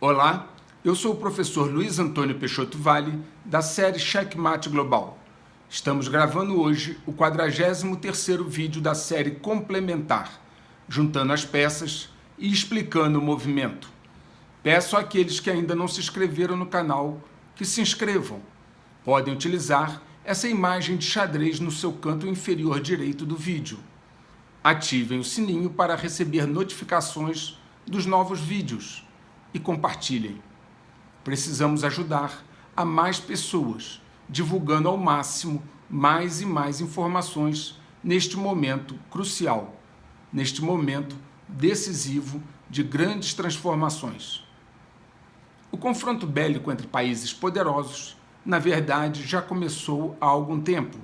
Olá, eu sou o professor Luiz Antônio Peixoto Vale, da série Checkmate Global. Estamos gravando hoje o 43º vídeo da série complementar, juntando as peças e explicando o movimento. Peço àqueles que ainda não se inscreveram no canal que se inscrevam. Podem utilizar essa imagem de xadrez no seu canto inferior direito do vídeo. Ativem o sininho para receber notificações dos novos vídeos e compartilhem. Precisamos ajudar a mais pessoas, divulgando ao máximo mais e mais informações neste momento crucial, neste momento decisivo de grandes transformações. O confronto bélico entre países poderosos, na verdade, já começou há algum tempo,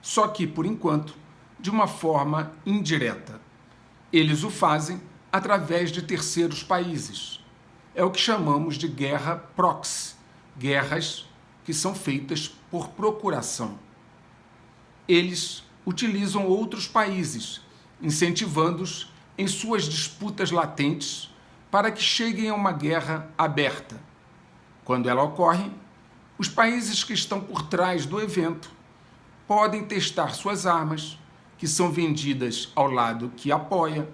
só que, por enquanto, de uma forma indireta. Eles o fazem através de terceiros países. É o que chamamos de guerra proxy, guerras que são feitas por procuração. Eles utilizam outros países, incentivando-os em suas disputas latentes para que cheguem a uma guerra aberta. Quando ela ocorre, os países que estão por trás do evento podem testar suas armas, que são vendidas ao lado que apoia,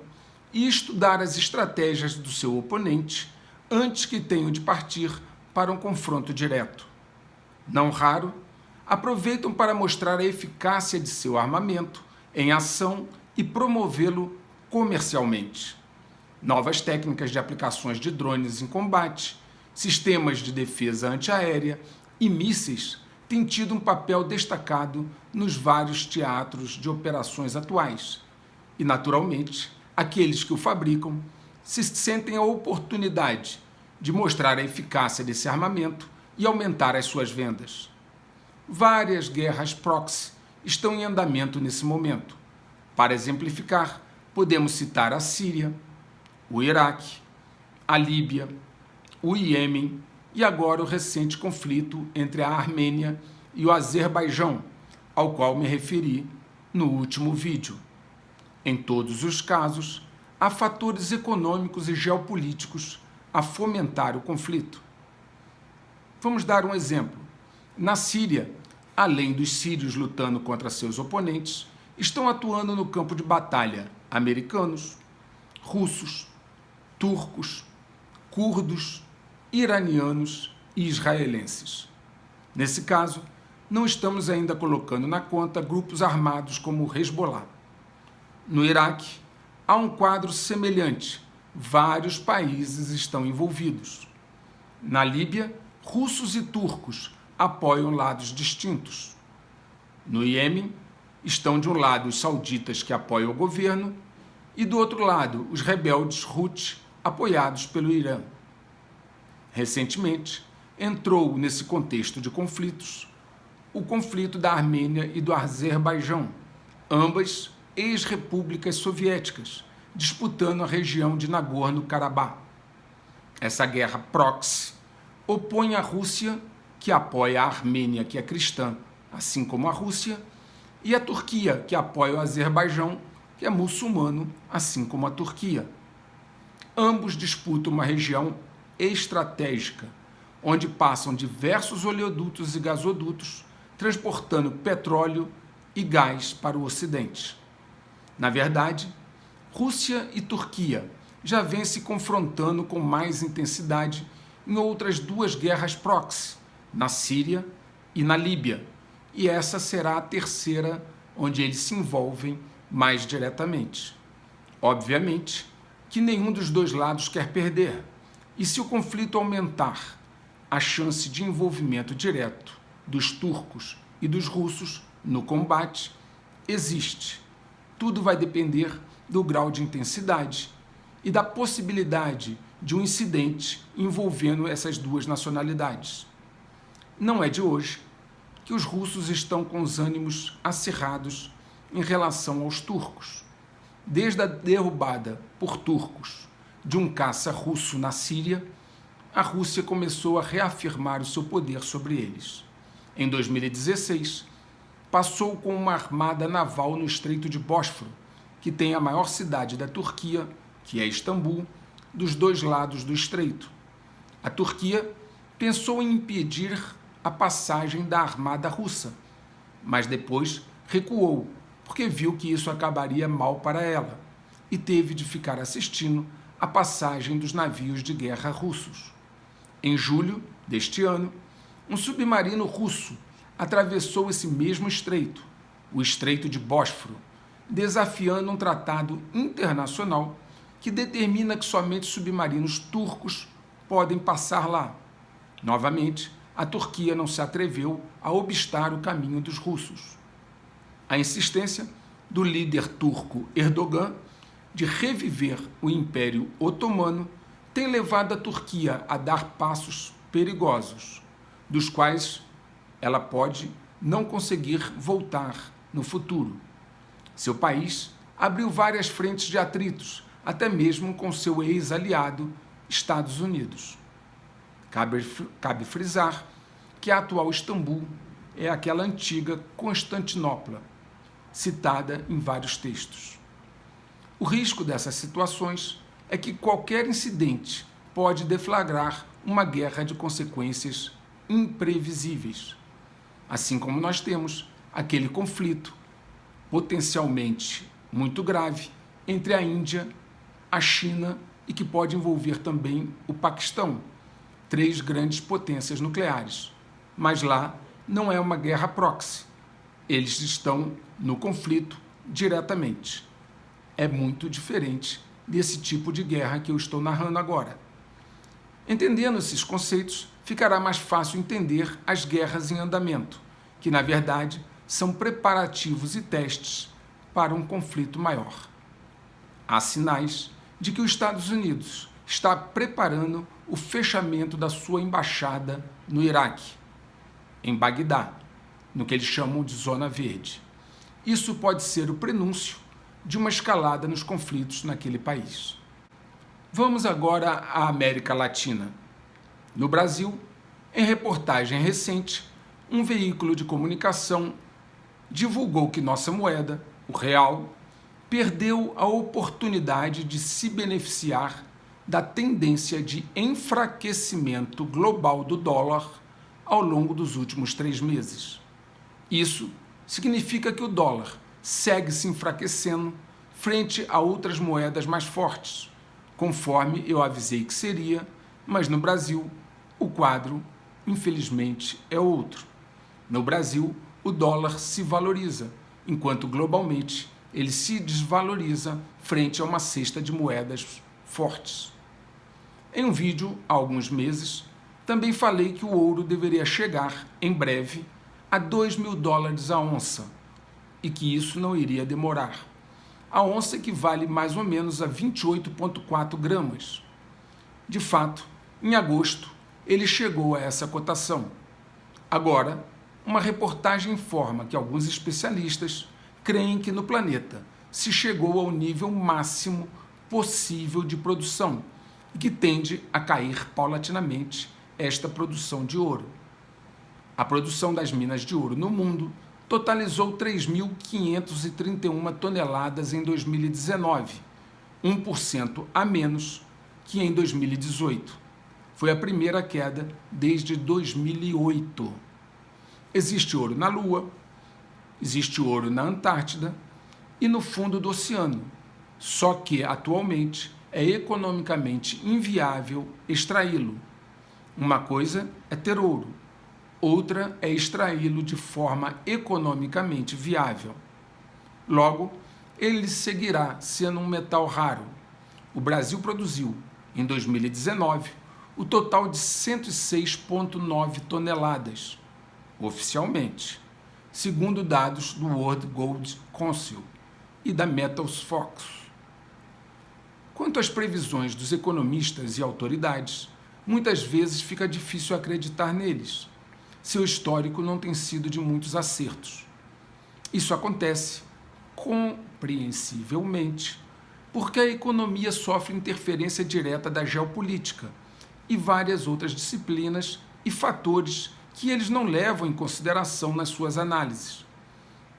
e estudar as estratégias do seu oponente antes que tenham de partir para um confronto direto. Não raro, aproveitam para mostrar a eficácia de seu armamento em ação e promovê-lo comercialmente. Novas técnicas de aplicações de drones em combate, sistemas de defesa antiaérea e mísseis têm tido um papel destacado nos vários teatros de operações atuais. E, naturalmente, aqueles que o fabricam se sentem a oportunidade de mostrar a eficácia desse armamento e aumentar as suas vendas. Várias guerras proxy estão em andamento nesse momento. Para exemplificar, podemos citar a Síria, o Iraque, a Líbia, o Iêmen e agora o recente conflito entre a Armênia e o Azerbaijão, ao qual me referi no último vídeo. Em todos os casos, há fatores econômicos e geopolíticos a fomentar o conflito. Vamos dar um exemplo. Na Síria, além dos sírios lutando contra seus oponentes, estão atuando no campo de batalha americanos, russos, turcos, curdos, iranianos e israelenses. Nesse caso, não estamos ainda colocando na conta grupos armados como o Hezbollah. No Iraque, há um quadro semelhante. Vários países estão envolvidos. Na Líbia, russos e turcos apoiam lados distintos. No Iêmen, estão de um lado os sauditas que apoiam o governo e do outro lado os rebeldes Houthi apoiados pelo Irã. Recentemente, entrou nesse contexto de conflitos o conflito da Armênia e do Azerbaijão, ambas ex-repúblicas soviéticas, disputando a região de Nagorno-Karabakh. Essa guerra proxy opõe a Rússia, que apoia a Armênia, que é cristã, assim como a Rússia, e a Turquia, que apoia o Azerbaijão, que é muçulmano, assim como a Turquia. Ambos disputam uma região estratégica, onde passam diversos oleodutos e gasodutos, transportando petróleo e gás para o Ocidente. Na verdade, Rússia e Turquia já vêm se confrontando com mais intensidade em outras duas guerras proxy, na Síria e na Líbia, e essa será a terceira onde eles se envolvem mais diretamente. Obviamente que nenhum dos dois lados quer perder, e se o conflito aumentar, a chance de envolvimento direto dos turcos e dos russos no combate existe. Tudo vai depender do grau de intensidade e da possibilidade de um incidente envolvendo essas duas nacionalidades. Não é de hoje que os russos estão com os ânimos acirrados em relação aos turcos. Desde a derrubada por turcos de um caça russo na Síria, a Rússia começou a reafirmar o seu poder sobre eles. Em 2016, passou com uma armada naval no Estreito de Bósforo, que tem a maior cidade da Turquia, que é Istambul, dos dois lados do estreito. A Turquia pensou em impedir a passagem da armada russa, mas depois recuou, porque viu que isso acabaria mal para ela, e teve de ficar assistindo à passagem dos navios de guerra russos. Em julho deste ano, um submarino russo atravessou esse mesmo estreito, o Estreito de Bósforo, desafiando um tratado internacional que determina que somente submarinos turcos podem passar lá. Novamente, a Turquia não se atreveu a obstar o caminho dos russos. A insistência do líder turco Erdogan de reviver o Império Otomano tem levado a Turquia a dar passos perigosos, dos quais ela pode não conseguir voltar no futuro. Seu país abriu várias frentes de atritos, até mesmo com seu ex-aliado, Estados Unidos. Cabe frisar que a atual Istambul é aquela antiga Constantinopla, citada em vários textos. O risco dessas situações é que qualquer incidente pode deflagrar uma guerra de consequências imprevisíveis, assim como nós temos aquele conflito potencialmente muito grave entre a Índia, a China e que pode envolver também o Paquistão, 3 grandes potências nucleares. Mas lá não é uma guerra proxy, eles estão no conflito diretamente. É muito diferente desse tipo de guerra que eu estou narrando agora. Entendendo esses conceitos, ficará mais fácil entender as guerras em andamento, que na verdade são preparativos e testes para um conflito maior. Há sinais de que os Estados Unidos está preparando o fechamento da sua embaixada no Iraque, em Bagdá, no que eles chamam de Zona Verde. Isso pode ser o prenúncio de uma escalada nos conflitos naquele país. Vamos agora à América Latina. No Brasil, em reportagem recente, um veículo de comunicação divulgou que nossa moeda, o real, perdeu a oportunidade de se beneficiar da tendência de enfraquecimento global do dólar ao longo dos últimos 3 meses. Isso significa que o dólar segue se enfraquecendo frente a outras moedas mais fortes, conforme eu avisei que seria, mas no Brasil o quadro, infelizmente, é outro. No Brasil, o dólar se valoriza, enquanto globalmente ele se desvaloriza frente a uma cesta de moedas fortes. Em um vídeo, há alguns meses, também falei que o ouro deveria chegar, em breve, a $2.000 a onça, e que isso não iria demorar. A onça equivale mais ou menos a 28,4 gramas. De fato, em agosto, ele chegou a essa cotação. Agora, uma reportagem informa que alguns especialistas creem que no planeta se chegou ao nível máximo possível de produção e que tende a cair paulatinamente esta produção de ouro. A produção das minas de ouro no mundo totalizou 3.531 toneladas em 2019, 1% a menos que em 2018. Foi a primeira queda desde 2008. Existe ouro na Lua, existe ouro na Antártida e no fundo do oceano, só que atualmente é economicamente inviável extraí-lo. Uma coisa é ter ouro, outra é extraí-lo de forma economicamente viável. Logo, ele seguirá sendo um metal raro. O Brasil produziu, em 2019, o total de 106,9 toneladas, oficialmente, segundo dados do World Gold Council e da Metals Fox. Quanto às previsões dos economistas e autoridades, muitas vezes fica difícil acreditar neles. Seu histórico não tem sido de muitos acertos. Isso acontece, compreensivelmente, porque a economia sofre interferência direta da geopolítica e várias outras disciplinas e fatores que eles não levam em consideração nas suas análises.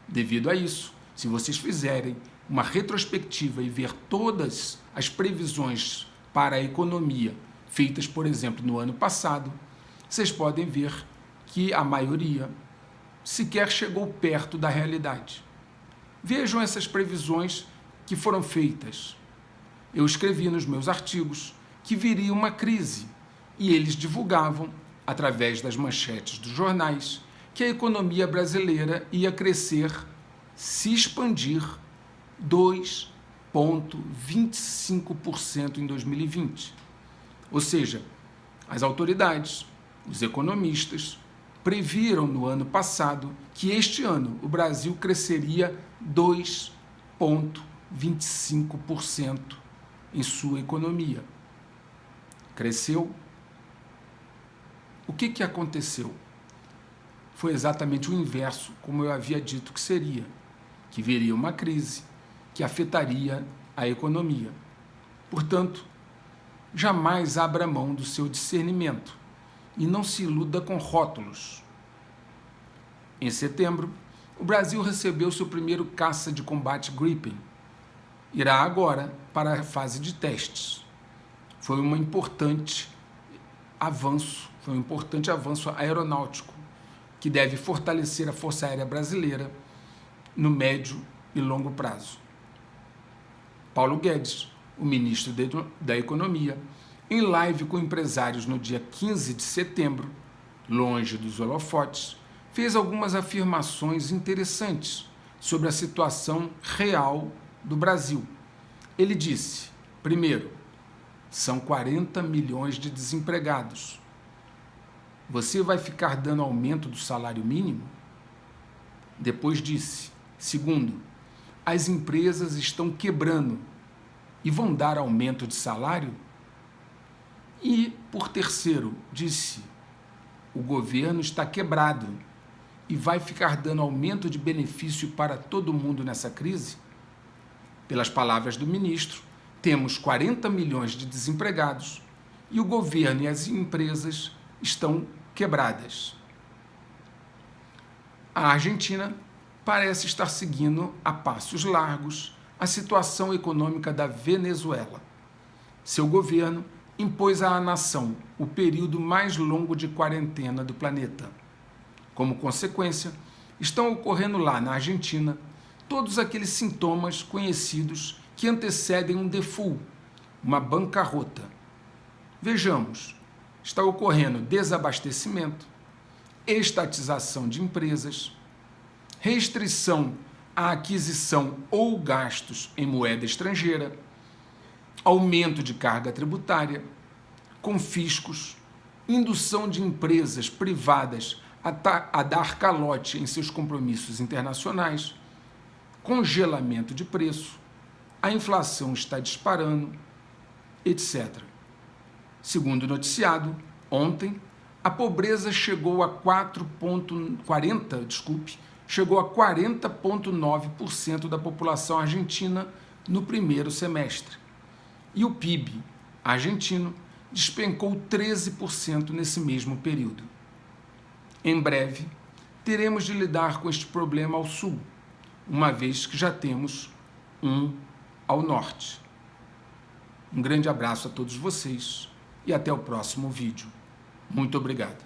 Devido a isso, se vocês fizerem uma retrospectiva e ver todas as previsões para a economia feitas, por exemplo, no ano passado, vocês podem ver que a maioria sequer chegou perto da realidade. Vejam essas previsões que foram feitas. Eu escrevi nos meus artigos que viria uma crise e eles divulgavam, através das manchetes dos jornais, que a economia brasileira ia crescer, se expandir 2,25% em 2020. Ou seja, as autoridades, os economistas, previram no ano passado que este ano o Brasil cresceria 2,25% em sua economia. Cresceu. O que aconteceu? Foi exatamente o inverso, como eu havia dito que seria, que viria uma crise que afetaria a economia. Portanto, jamais abra mão do seu discernimento e não se iluda com rótulos. Em setembro, o Brasil recebeu seu primeiro caça de combate Gripen. Irá agora para a fase de testes. Foi um importante avanço aeronáutico que deve fortalecer a Força Aérea Brasileira no médio e longo prazo. Paulo Guedes, o ministro da Economia, em live com empresários no dia 15 de setembro, longe dos holofotes, fez algumas afirmações interessantes sobre a situação real do Brasil. Ele disse, primeiro, são 40 milhões de desempregados. Você vai ficar dando aumento do salário mínimo? Depois disse, segundo, as empresas estão quebrando e vão dar aumento de salário? E, por terceiro, disse, o governo está quebrado e vai ficar dando aumento de benefício para todo mundo nessa crise? Pelas palavras do ministro, temos 40 milhões de desempregados e o governo e as empresas estão quebradas. A Argentina parece estar seguindo a passos largos a situação econômica da Venezuela. Seu governo impôs à nação o período mais longo de quarentena do planeta. Como consequência, estão ocorrendo lá na Argentina todos aqueles sintomas conhecidos que antecedem um default, uma bancarrota. Vejamos, está ocorrendo desabastecimento, estatização de empresas, restrição à aquisição ou gastos em moeda estrangeira, aumento de carga tributária, confiscos, indução de empresas privadas a dar calote em seus compromissos internacionais, congelamento de preço, a inflação está disparando, etc. Segundo o noticiado, ontem, a pobreza chegou a 40,9% da população argentina no primeiro semestre. E o PIB argentino despencou 13% nesse mesmo período. Em breve, teremos de lidar com este problema ao sul, uma vez que já temos um ao norte. Um grande abraço a todos vocês e até o próximo vídeo. Muito obrigado.